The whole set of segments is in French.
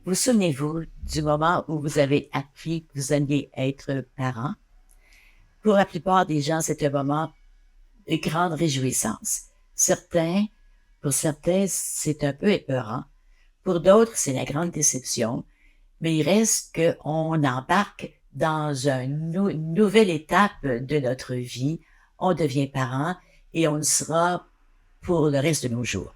Vous souvenez-vous du moment où vous avez appris que vous alliez être parent? Pour la plupart des gens, c'est un moment de grande réjouissance. Certains, pour certains, c'est un peu épeurant. Pour d'autres, c'est la grande déception. Mais il reste qu'on embarque dans une nouvelle étape de notre vie. On devient parent et on le sera pour le reste de nos jours.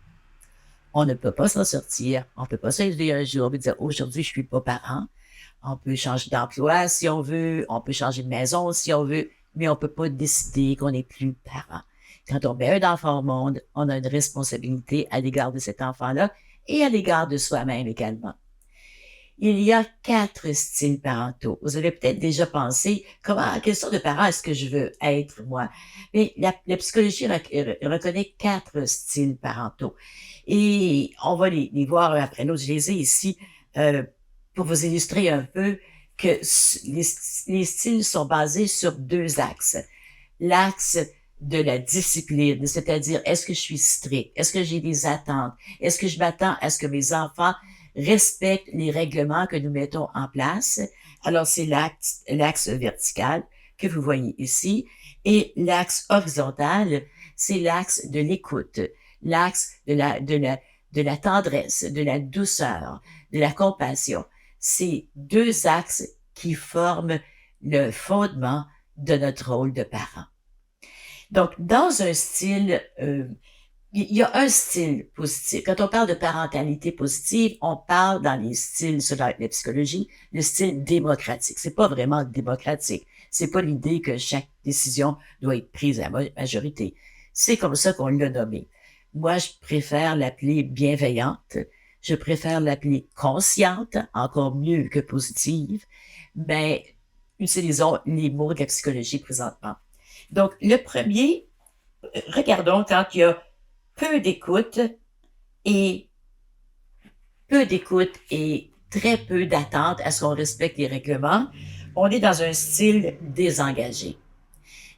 On ne peut pas s'en sortir. On ne peut pas se lever un jour et dire aujourd'hui, je suis pas parent. On peut changer d'emploi si on veut. On peut changer de maison si on veut. Mais on peut pas décider qu'on n'est plus parent. Quand on met un enfant au monde, on a une responsabilité à l'égard de cet enfant-là et à l'égard de soi-même également. Il y a 4 styles parentaux. Vous avez peut-être déjà pensé quelle sorte de parent est-ce que je veux être, moi? Mais la psychologie reconnaît 4 styles parentaux. Et on va les voir un après l'autre. Je les ai ici euh, pour vous illustrer un peu que les styles sont basés sur 2 axes. L'axe de la discipline, c'est-à-dire est-ce que je suis strict? Est-ce que j'ai des attentes? Est-ce que je m'attends à ce que mes enfants respectent les règlements que nous mettons en place? Alors, c'est l'axe vertical que vous voyez ici. Et l'axe horizontal, c'est l'axe de l'écoute, l'axe de la tendresse, de la douceur, de la compassion. C'est 2 axes qui forment le fondement de notre rôle de parent. Donc, dans un style, il y a un style positif. Quand on parle de parentalité positive, on parle dans les styles selon la psychologie, le style démocratique. C'est pas vraiment démocratique. C'est pas l'idée que chaque décision doit être prise à la majorité. C'est comme ça qu'on l'a nommé. Moi, je préfère l'appeler bienveillante. Je préfère l'appeler consciente, encore mieux que positive. Ben, utilisons les mots de la psychologie présentement. Donc, le premier, regardons quand il y a peu d'écoute et très peu d'attente à ce qu'on respecte les règlements. On est dans un style désengagé.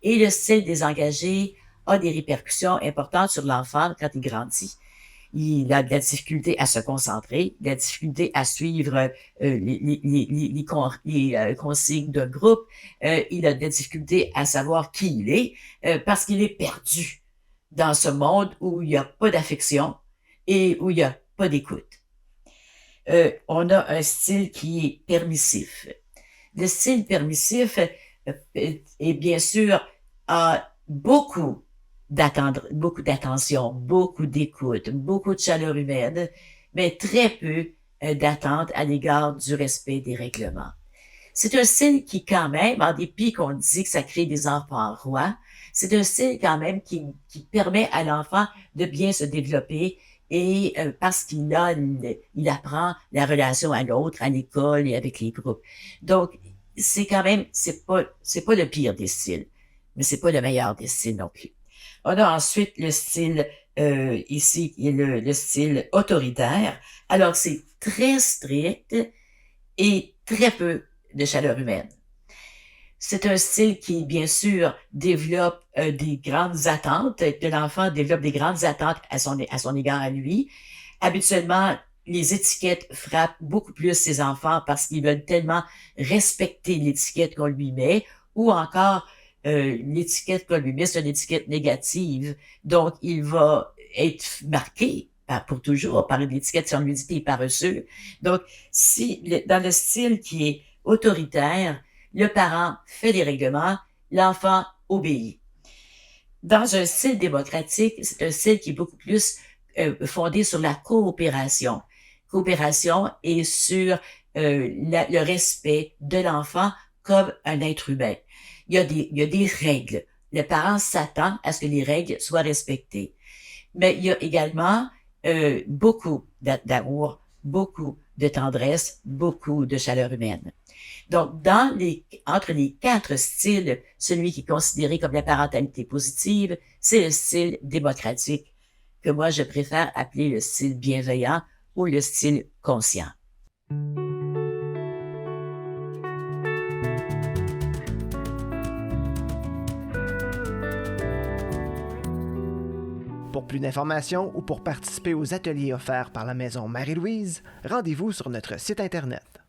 Et le style désengagé a des répercussions importantes sur l'enfant quand il grandit. Il a de la difficulté à se concentrer, de la difficulté à suivre les consignes d'un groupe. Il a de la difficulté à savoir qui il est parce qu'il est perdu dans ce monde où il n'y a pas d'affection et où il n'y a pas d'écoute. On a un style qui est permissif. Le style permissif est bien sûr a beaucoup d'attention, beaucoup d'écoute, beaucoup de chaleur humaine, mais très peu d'attente à l'égard du respect des règlements. C'est un style qui, quand même, en dépit qu'on dit que ça crée des enfants rois, c'est un style quand même qui permet à l'enfant de bien se développer et parce il apprend la relation à l'autre, à l'école et avec les groupes. Donc, c'est quand même, c'est pas le pire des styles, mais c'est pas le meilleur des styles non plus. On a ensuite le style ici, qui est le style autoritaire. Alors, c'est très strict et très peu de chaleur humaine. C'est un style qui, bien sûr, développe des grandes attentes, que l'enfant développe des grandes attentes à son égard à lui. Habituellement, les étiquettes frappent beaucoup plus ses enfants parce qu'ils veulent tellement respecter l'étiquette qu'on lui met, ou encore l'étiquette qu'on lui met, c'est une étiquette négative, donc il va être marqué pour toujours par une étiquette si on lui dit qu'il est paresseux. Donc, dans le style qui est autoritaire, le parent fait des règlements, l'enfant obéit. Dans un style démocratique, c'est un style qui est beaucoup plus fondé sur la coopération. Coopération et sur le respect de l'enfant comme un être humain. Il y a des règles. Le parent s'attend à ce que les règles soient respectées. Mais il y a également beaucoup d'amour, beaucoup de tendresse, beaucoup de chaleur humaine. Donc, entre les 4 styles, celui qui est considéré comme la parentalité positive, c'est le style démocratique, que moi je préfère appeler le style bienveillant ou le style conscient. Pour plus d'informations ou pour participer aux ateliers offerts par la Maison Marie-Louise, rendez-vous sur notre site Internet.